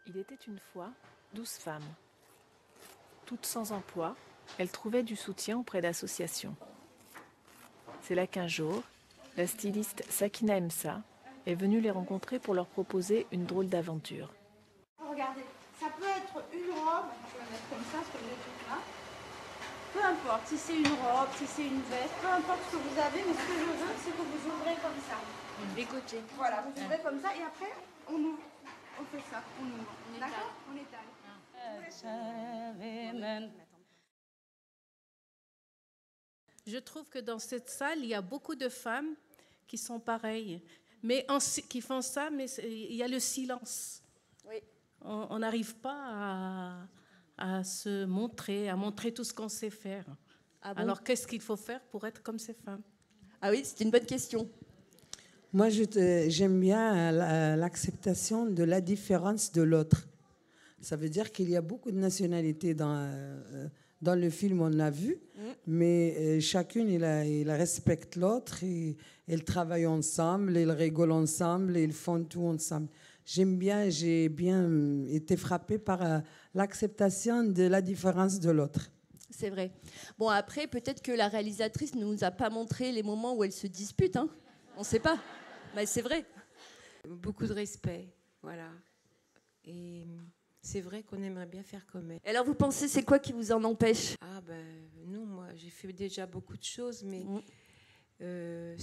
Il était une fois 12 femmes. Toutes sans emploi, elles trouvaient du soutien auprès d'associations. C'est là qu'un jour, la styliste Sakina Emsa est venue les rencontrer pour leur proposer une drôle d'aventure. Regardez, ça peut être une robe, on peut la mettre comme ça, ce que vous êtes là. Peu importe, si c'est une robe, si c'est une veste, peu importe ce que vous avez, mais ce que je veux, c'est que vous ouvrez comme ça. Les côtés. Voilà, vous ouvrez comme ça et après, on ouvre. On fait ça, on ouvre. D'accord ? On étale. Je trouve que dans cette salle, il y a beaucoup de femmes qui sont pareilles, mais qui font ça, mais il y a le silence. Oui. On n'arrive pas à se montrer, à montrer tout ce qu'on sait faire. Ah bon ? Alors, qu'est-ce qu'il faut faire pour être comme ces femmes ? Ah oui, c'est une bonne question. Moi, j'aime bien l'acceptation de la différence de l'autre. Ça veut dire qu'il y a beaucoup de nationalités dans le film, on l'a vu, mais chacune, il respecte l'autre, ils travaillent ensemble, ils rigolent ensemble, ils font tout ensemble. J'ai bien été frappée par l'acceptation de la différence de l'autre. C'est vrai. Bon, après, peut-être que la réalisatrice ne nous a pas montré les moments où elles se disputent. Hein. On ne sait pas. Mais c'est vrai. Beaucoup de respect, voilà. Et c'est vrai qu'on aimerait bien faire comme elle. Et alors, vous pensez, c'est quoi qui vous en empêche ? Ah ben, non, moi, j'ai fait déjà beaucoup de choses, mais il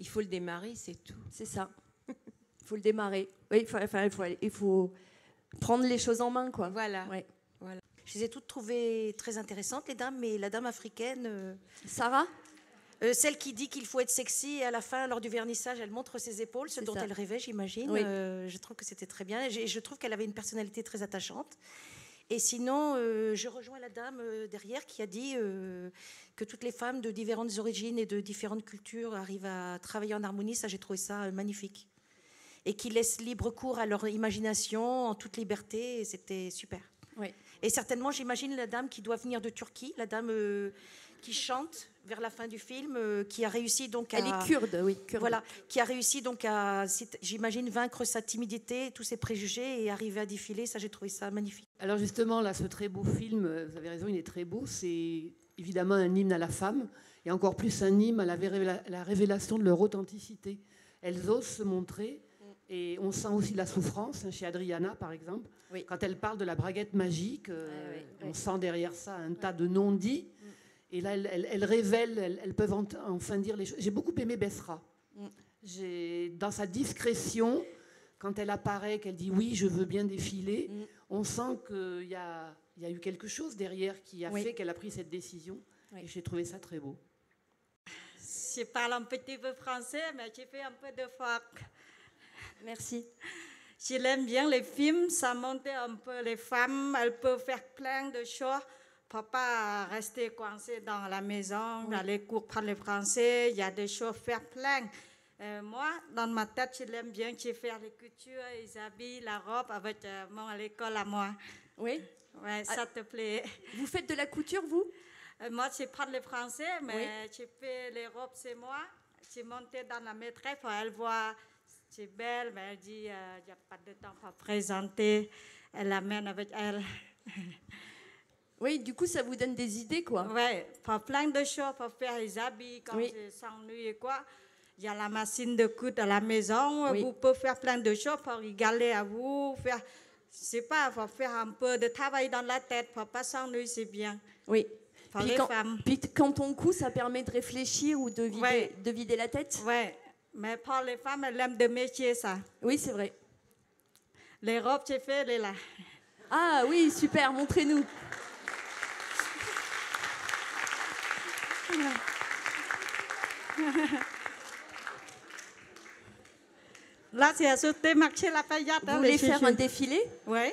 faut le démarrer, c'est tout. C'est ça. Il faut le démarrer. Oui, il faut prendre les choses en main, quoi. Voilà. Ouais. Voilà. Je les ai toutes trouvées très intéressantes, les dames, mais la dame africaine... Sarah ? Celle qui dit qu'il faut être sexy et à la fin, lors du vernissage, elle montre ses épaules, ce dont elle rêvait, j'imagine. Oui. Je trouve que c'était très bien. Je trouve qu'elle avait une personnalité très attachante. Et sinon, je rejoins la dame derrière qui a dit que toutes les femmes de différentes origines et de différentes cultures arrivent à travailler en harmonie. Ça, j'ai trouvé ça magnifique. Et qui laissent libre cours à leur imagination en toute liberté. Et c'était super. Oui. Et certainement, j'imagine la dame qui doit venir de Turquie, la dame qui chante vers la fin du film, qui a réussi donc à... Elle est kurde, oui. Kurde. Voilà, qui a réussi donc à, j'imagine, vaincre sa timidité, tous ses préjugés et arriver à défiler. Ça, j'ai trouvé ça magnifique. Alors justement, là, ce très beau film, vous avez raison, il est très beau. C'est évidemment un hymne à la femme et encore plus un hymne à la révélation de leur authenticité. Elles osent se montrer et on sent aussi la souffrance, chez Adriana, par exemple. Oui. Quand elle parle de la braguette magique, on sent derrière ça un tas de non-dits. Et là, elles révèlent, elles peuvent enfin dire les choses. J'ai beaucoup aimé Bessra. Dans sa discrétion, quand elle apparaît, qu'elle dit « oui, je veux bien défiler », on sent qu'il y a eu quelque chose derrière qui a fait qu'elle a pris cette décision. Et j'ai trouvé ça très beau. Je parle un petit peu français, mais j'ai fait un peu de fac. Merci. Je l'aime bien les films, ça montre un peu les femmes, elles peuvent faire plein de choses. Faut pas rester coincé dans la maison, aller cours par le français, il y a des choses à faire plein. Moi, dans ma tête, je l'aime bien, je fais les coutures, les habits, la robe avec à l'école à moi. Oui. Ouais, ça te plaît. Vous faites de la couture, vous ? Moi, je parle le français, mais je fais les robes, c'est moi. Je monte dans la maîtresse, elle voit, c'est belle, mais elle dit, il n'y a pas de temps pour présenter. Elle l'amène avec elle. Oui, du coup, ça vous donne des idées, quoi. Oui, pour plein de choses, pour faire les habits, quand je s'ennuie et quoi. Il y a la machine de coudre à la maison, vous pouvez faire plein de choses pour rigoler à vous, faire, je sais pas, faut faire un peu de travail dans la tête, pour pas s'ennuyer, c'est bien. Oui. Pour les femmes. Puis quand on coud, ça permet de réfléchir ou de vider la tête. Oui, mais pour les femmes, elles aiment de métier, ça. Oui, c'est vrai. Les robes, j'ai fait, elle est là. Ah oui, super, montrez-nous. Là, c'est à sauter, marcher la paillette. Vous voulez faire un défilé ? Oui.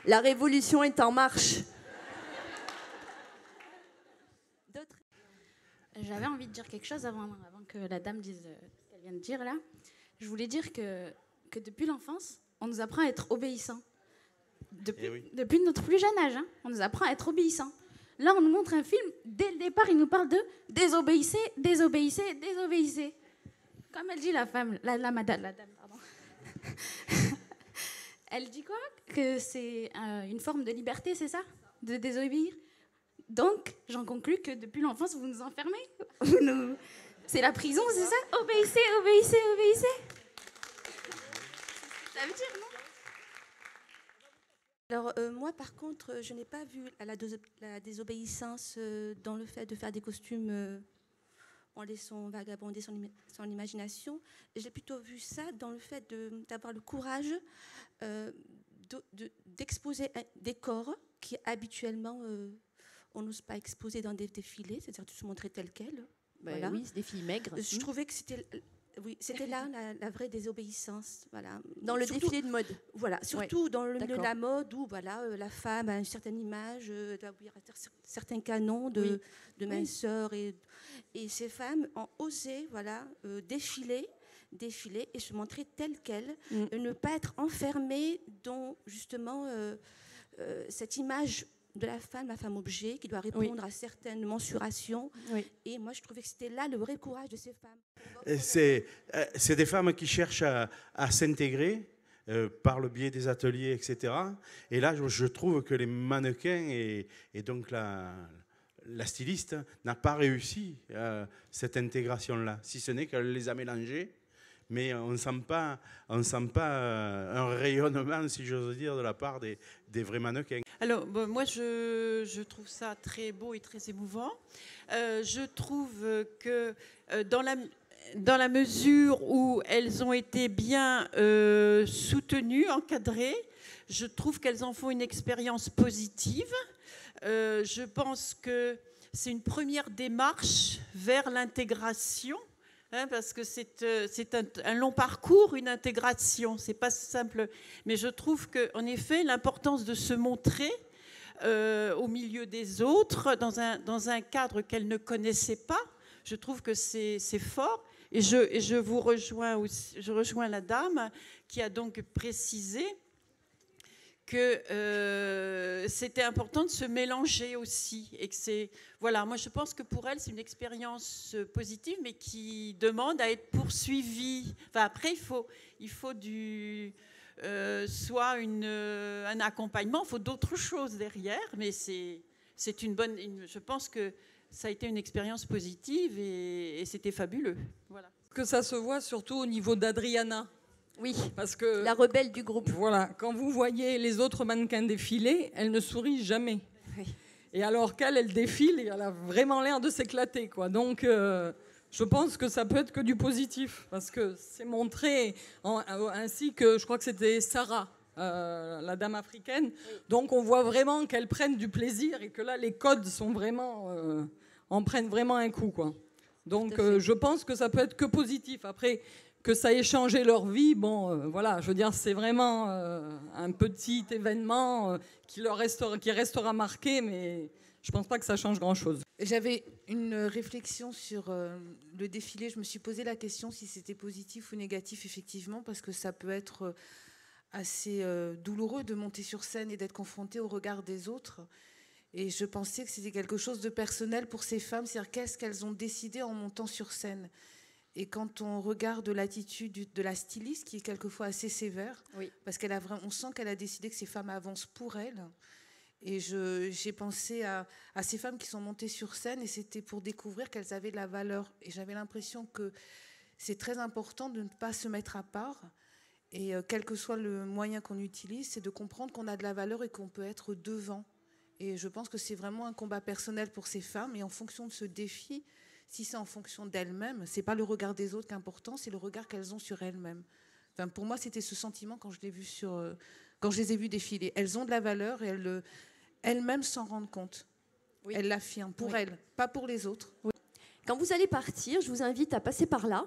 La révolution est en marche. D'autres? J'avais envie de dire quelque chose avant que la dame dise ce qu'elle vient de dire là. Je voulais dire que depuis l'enfance, on nous apprend à être obéissants. Depuis notre plus jeune âge, hein, on nous apprend à être obéissants. Là, on nous montre un film, dès le départ, il nous parle de désobéissez, désobéissez, désobéissez. Comme elle dit la femme, la dame, pardon. Elle dit quoi? Que c'est une forme de liberté, c'est ça? De désobéir. Donc, j'en conclus que depuis l'enfance, vous nous enfermez. C'est la prison, c'est ça? Obéissez, obéissez, obéissez. Ça veut dire, non? Alors, moi, par contre, je n'ai pas vu la désobéissance dans le fait de faire des costumes en laissant vagabonder son imagination. J'ai plutôt vu ça dans le fait d'avoir le courage d'exposer des corps qui, habituellement, on n'ose pas exposer dans des défilés, c'est-à-dire de se montrer tel quel. Voilà. Oui, c'est des filles maigres. Je trouvais que c'était là la vraie désobéissance. Voilà. Dans le défilé de mode. Voilà, surtout dans le milieu de la mode où voilà, la femme a une certaine image, doit obéir à certains canons de minceur. Et ces femmes ont osé défiler et se montrer telles quelles, et ne pas être enfermées dans justement cette image de la femme objet, qui doit répondre à certaines mensurations. Oui. Et moi, je trouvais que c'était là le vrai courage de ces femmes. C'est des femmes qui cherchent à s'intégrer par le biais des ateliers, etc. Et là, je trouve que les mannequins et donc la styliste n'a pas réussi cette intégration-là, si ce n'est qu'elle les a mélangés. Mais on ne sent pas un rayonnement, si j'ose dire, de la part des vrais mannequins. Alors, moi, je trouve ça très beau et très émouvant. Je trouve que dans la mesure où elles ont été bien soutenues, encadrées, je trouve qu'elles en font une expérience positive. Je pense que c'est une première démarche vers l'intégration. Parce que c'est un long parcours, une intégration, c'est pas simple. Mais je trouve qu'en effet, l'importance de se montrer au milieu des autres, dans un cadre qu'elle ne connaissait pas, je trouve que c'est fort. Et je vous rejoins aussi, je rejoins la dame qui a donc précisé que c'était important de se mélanger aussi, et que c'est voilà, moi je pense que pour elle c'est une expérience positive, mais qui demande à être poursuivie. Enfin, après il faut soit un accompagnement, il faut d'autres choses derrière, mais c'est une bonne. Je pense que ça a été une expérience positive et c'était fabuleux. Voilà. Que ça se voit surtout au niveau d'Adriana. Oui, parce que la rebelle du groupe. Voilà, quand vous voyez les autres mannequins défiler, elle ne sourit jamais. Oui. Et alors elle défile et elle a vraiment l'air de s'éclater, quoi. Donc, je pense que ça peut être que du positif, parce que c'est montré ainsi que je crois que c'était Sarah, la dame africaine. Oui. Donc, on voit vraiment qu'elles prennent du plaisir et que là, les codes sont vraiment, en prennent vraiment un coup, quoi. Donc, je pense que ça peut être que positif. Après, que ça ait changé leur vie, voilà, je veux dire, c'est vraiment un petit événement qui restera marqué, mais je ne pense pas que ça change grand-chose. J'avais une réflexion sur le défilé. Je me suis posé la question si c'était positif ou négatif, effectivement, parce que ça peut être assez douloureux de monter sur scène et d'être confronté au regard des autres. Et je pensais que c'était quelque chose de personnel pour ces femmes, c'est-à-dire qu'est-ce qu'elles ont décidé en montant sur scène. Et quand on regarde l'attitude de la styliste, qui est quelquefois assez sévère, oui, parce on sent qu'elle a décidé que ces femmes avancent pour elle. Et j'ai pensé à ces femmes qui sont montées sur scène, et c'était pour découvrir qu'elles avaient de la valeur. Et j'avais l'impression que c'est très important de ne pas se mettre à part. Et quel que soit le moyen qu'on utilise, c'est de comprendre qu'on a de la valeur et qu'on peut être devant. Et je pense que c'est vraiment un combat personnel pour ces femmes. Et en fonction de ce défi, si c'est en fonction d'elles-mêmes, c'est pas le regard des autres qui est important, c'est le regard qu'elles ont sur elles-mêmes. Enfin, pour moi, c'était ce sentiment quand je les ai vues défiler. Elles ont de la valeur et elles-mêmes s'en rendent compte. Oui. Elles l'affirment pour elles, pas pour les autres. Oui. Quand vous allez partir, je vous invite à passer par là.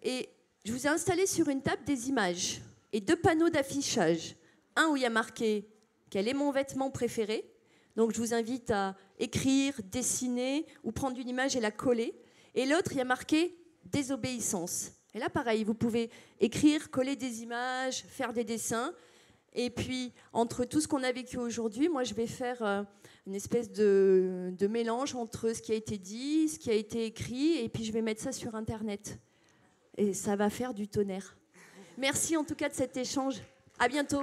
Et je vous ai installé sur une table des images et 2 panneaux d'affichage. Un où il y a marqué quel est mon vêtement préféré. Donc je vous invite à écrire, dessiner ou prendre une image et la coller. Et l'autre, il y a marqué désobéissance. Et là, pareil, vous pouvez écrire, coller des images, faire des dessins. Et puis, entre tout ce qu'on a vécu aujourd'hui, moi, je vais faire une espèce de mélange entre ce qui a été dit, ce qui a été écrit, et puis je vais mettre ça sur Internet. Et ça va faire du tonnerre. Merci en tout cas de cet échange. À bientôt.